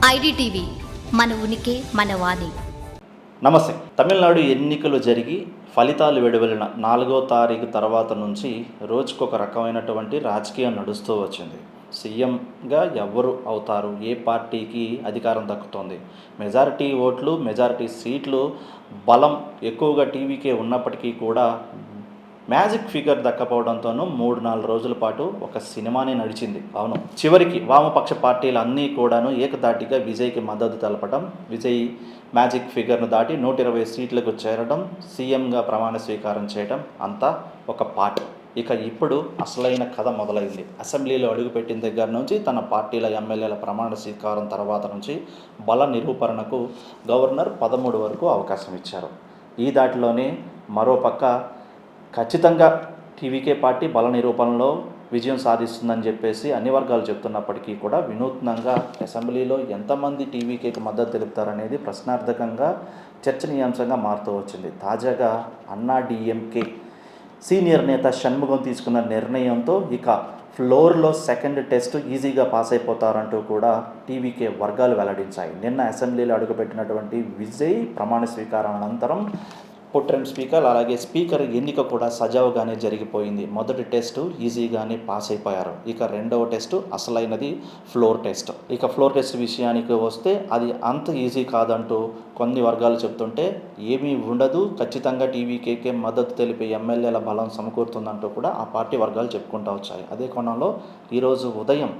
IDTV మన ఉనికి మన వాణి. నమస్తే. తమిళనాడు ఎన్నికలు జరిగి ఫలితాలు వెలువడిన 4వ తారీఖు తర్వాత నుంచి రోజుకొక రకమైనటువంటి రాజకీయం నడుస్తూ వచ్చింది. సీఎంగా ఎవరు అవుతారు, ఏ పార్టీకి అధికారం దక్కుతోంది, మెజారిటీ ఓట్లు మెజారిటీ సీట్లు బలం ఎక్కువగా టీవీకే ఉన్నప్పటికీ కూడా మ్యాజిక్ ఫిగర్ దక్కపోవడంతోనూ 3-4 రోజుల పాటు ఒక సినిమానే నడిచింది. అవును, చివరికి వామపక్ష పార్టీలు అన్నీ కూడాను ఏకదాటిగా విజయ్కి మద్దతు తెలపడం, విజయ్ మ్యాజిక్ ఫిగర్ను దాటి 120 సీట్లకు చేరడం, సీఎంగా ప్రమాణ స్వీకారం చేయడం అంతా ఒక పార్ట్. ఇక ఇప్పుడు అసలైన కథ మొదలైంది. అసెంబ్లీలో అడుగుపెట్టిన దగ్గర నుంచి తన పార్టీల ఎమ్మెల్యేల ప్రమాణ స్వీకారం తర్వాత నుంచి బల నిరూపణకు గవర్నర్ 13 వరకు అవకాశం ఇచ్చారు. ఈ దాటిలోనే మరోపక్క ఖచ్చితంగా టీవీకే పార్టీ బల నిరూపణలో విజయం సాధిస్తుందని చెప్పేసి అన్ని వర్గాలు చెప్తున్నప్పటికీ కూడా వినూత్నంగా అసెంబ్లీలో ఎంతమంది టీవీకేకి మద్దతు తెలుపుతారనేది ప్రశ్నార్థకంగా చర్చనీయాంశంగా మారుతూ వచ్చింది. తాజాగా అన్నా డీఎంకే సీనియర్ నేత షణ్ముగం తీసుకున్న నిర్ణయంతో ఇక ఫ్లోర్లో సెకండ్ టెస్ట్ ఈజీగా పాస్ అయిపోతారంటూ కూడా టీవీకే వర్గాలు వెల్లడించాయి. నిన్న అసెంబ్లీలో అడుగుపెట్టినటువంటి విజయ్ ప్రమాణ స్వీకారం అనంతరం పొట్రెన్ స్పీకర్ అలాగే స్పీకర్ ఎన్నిక కూడా సజావుగానే జరిగిపోయింది. మొదటి టెస్టు ఈజీగానే పాస్ అయిపోయారు. ఇక రెండవ టెస్టు అసలైనది ఫ్లోర్ టెస్ట్. ఇక ఫ్లోర్ టెస్ట్ విషయానికి వస్తే అది అంత ఈజీ కాదంటూ కొన్ని వర్గాలు చెప్తుంటే ఏమీ ఉండదు, ఖచ్చితంగా టీవీకేకే మద్దతు తెలిపే ఎమ్మెల్యేల బలం సమకూరుతుందంటూ కూడా ఆ పార్టీ వర్గాలు చెప్పుకుంటూ వచ్చాయి. అదే కోణంలో ఈరోజు ఉదయం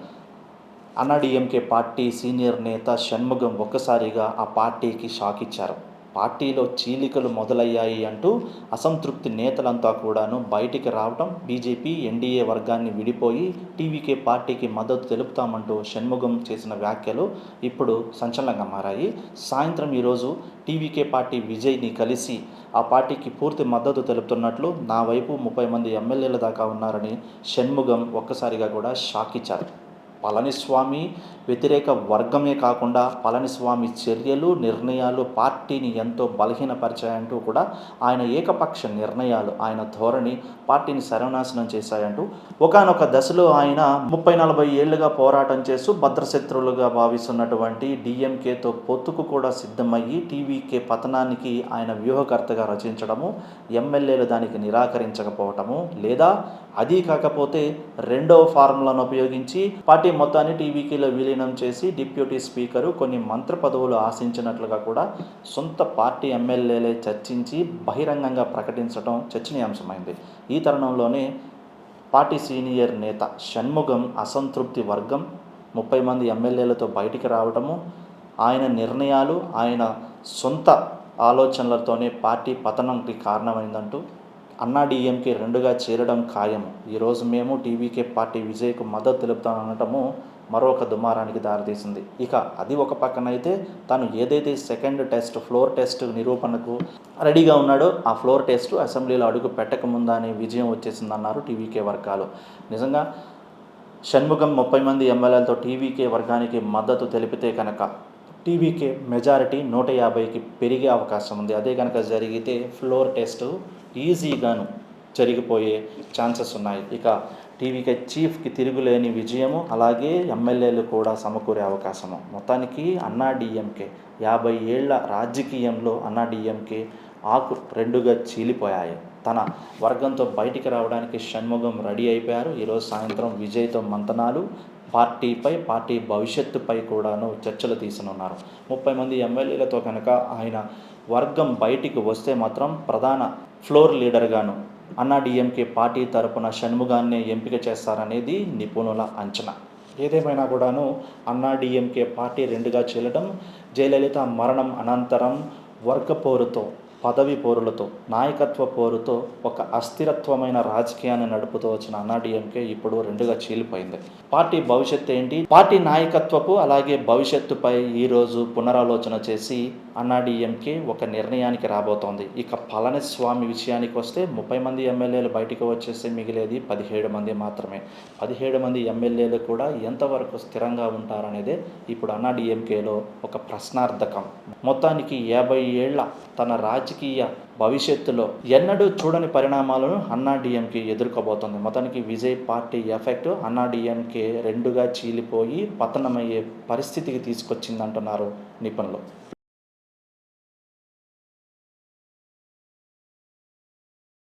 అన్నాడీఎంకే పార్టీ సీనియర్ నేత షణ్ముగం ఒక్కసారిగా ఆ పార్టీకి షాక్ ఇచ్చారు. పార్టీలో చీలికలు మొదలయ్యాయి అంటూ అసంతృప్తి నేతలంతా కూడాను బయటికి రావడం, బీజేపీ ఎన్డీఏ వర్గాన్ని విడిపోయి టీవీకే పార్టీకి మద్దతు తెలుపుతామంటూ షణ్ముగం చేసిన వ్యాఖ్యలు ఇప్పుడు సంచలనంగా మారాయి. సాయంత్రం ఈరోజు టీవీకే పార్టీ విజయ్ని కలిసి ఆ పార్టీకి పూర్తి మద్దతు తెలుపుతున్నట్లు, నా వైపు 30 మంది ఎమ్మెల్యేల దాకా ఉన్నారని షణ్ముగం ఒక్కసారిగా కూడా షాక్ ఇచ్చారు. పళనిస్వామి వ్యతిరేక వర్గమే కాకుండా పళనిస్వామి చర్యలు, నిర్ణయాలు పార్టీని ఎంతో బలహీనపరిచాయంటూ కూడా ఆయన ఏకపక్ష నిర్ణయాలు, ఆయన ధోరణి పార్టీని సర్వనాశనం చేశాయంటూ ఒకానొక దశలో ఆయన 30-40 ఏళ్లుగా పోరాటం చేస్తూ భద్రశత్రువులుగా భావిస్తున్నటువంటి డీఎంకేతో పొత్తుకు కూడా సిద్ధమయ్యి టీవీకే పతనానికి ఆయన వ్యూహకర్తగా రచించడము, ఎమ్మెల్యేలు దానికి నిరాకరించకపోవటము, లేదా అది కాకపోతే రెండవ ఫార్ములాను ఉపయోగించి పార్టీ మొత్తాన్ని టీవీకేలో విలీనం చేసి డిప్యూటీ స్పీకరు కొన్ని మంత్రి పదవులు ఆశించినట్లుగా కూడా సొంత పార్టీ ఎమ్మెల్యేలే చర్చించి బహిరంగంగా ప్రకటించడం చర్చనీయాంశమైంది. ఈ తరుణంలోనే పార్టీ సీనియర్ నేత షణ్ముగం అసంతృప్తి వర్గం 30 మంది ఎమ్మెల్యేలతో బయటికి రావడము, ఆయన నిర్ణయాలు, ఆయన సొంత ఆలోచనలతోనే పార్టీ పతనంకి కారణమైందంటూ అన్నాడీఎంకే 2గా చేరడం ఖాయము, ఈరోజు మేము టీవీకే పార్టీ విజయ్కు మద్దతు తెలుపుతామనటము మరొక దుమారానికి దారితీసింది. ఇక అది ఒక పక్కనైతే తాను ఏదైతే సెకండ్ టెస్ట్ ఫ్లోర్ టెస్ట్ నిరూపణకు రెడీగా ఉన్నాడో ఆ ఫ్లోర్ టెస్ట్ అసెంబ్లీలో అడుగు పెట్టకముందానే విజయం వచ్చేసిందన్నారు టీవీకే వర్గాలు. నిజంగా షణ్ముగం 30 మంది ఎమ్మెల్యేలతో టీవీకే వర్గానికి మద్దతు తెలిపితే కనుక టీవీకే మెజారిటీ 150కి పెరిగే అవకాశం ఉంది. అదే కనుక జరిగితే ఫ్లోర్ టెస్టు ఈజీగాను జరిగిపోయే ఛాన్సెస్ ఉన్నాయి. ఇక టీవీకే చీఫ్కి తిరుగులేని విజయము, అలాగే ఎమ్మెల్యేలు కూడా సమకూరే అవకాశము. మొత్తానికి అన్నాడీఎంకే 50 ఏళ్ల రాజకీయంలో అన్నాడీఎంకే ఆకు 2గా చీలిపోయాయి. తన వర్గంతో బయటికి రావడానికి షణ్ముగం రెడీ అయిపోయారు. ఈరోజు సాయంత్రం విజయ్తో మంతనాలు, పార్టీపై పార్టీ భవిష్యత్తుపై కూడాను చర్చలు తీసనున్నారు. 30 మంది ఎమ్మెల్యేలతో కనుక ఆయన వర్గం బయటికి వస్తే మాత్రం ప్రధాన ఫ్లోర్ లీడర్గాను అన్నాడీఎంకే పార్టీ తరపున షణ్ముగాన్నే ఎంపిక చేస్తారనేది నిపుణుల అంచనా. ఏదేమైనా కూడాను అన్నాడీఎంకే పార్టీ 2గా చీలడం, జయలలిత మరణం అనంతరం వర్గ పోరుతో, పదవి పోరులతో, నాయకత్వ పోరుతో ఒక అస్థిరత్వమైన రాజకీయాన్ని నడుపుతూ వచ్చిన అన్నాడీఎంకే ఇప్పుడు 2గా చీలిపోయింది. పార్టీ భవిష్యత్తు ఏంటి, పార్టీ నాయకత్వపు అలాగే భవిష్యత్తుపై ఈరోజు పునరాలోచన చేసి అన్నాడీఎంకే ఒక నిర్ణయానికి రాబోతోంది. ఇక పళనిస్వామి విషయానికి వస్తే 30 మంది ఎమ్మెల్యేలు బయటకు వచ్చేసి మిగిలేది 17 మంది మాత్రమే. 17 మంది ఎమ్మెల్యేలు కూడా ఎంతవరకు స్థిరంగా ఉంటారనేదే ఇప్పుడు అన్నాడీఎంకేలో ఒక ప్రశ్నార్థకం. మొత్తానికి 50 ఏళ్ల తన రాజకీయ రాజకీయ భవిష్యత్తులో ఎన్నడూ చూడని పరిణామాలను అన్నాడీఎంకే ఎదుర్కోబోతోంది. మొత్తానికి విజయ్ పార్టీ ఎఫెక్ట్ అన్నాడీఎంకే రెండుగా చీలిపోయి పతనమయ్యే పరిస్థితికి తీసుకొచ్చిందంటున్నారు నిపుణులు.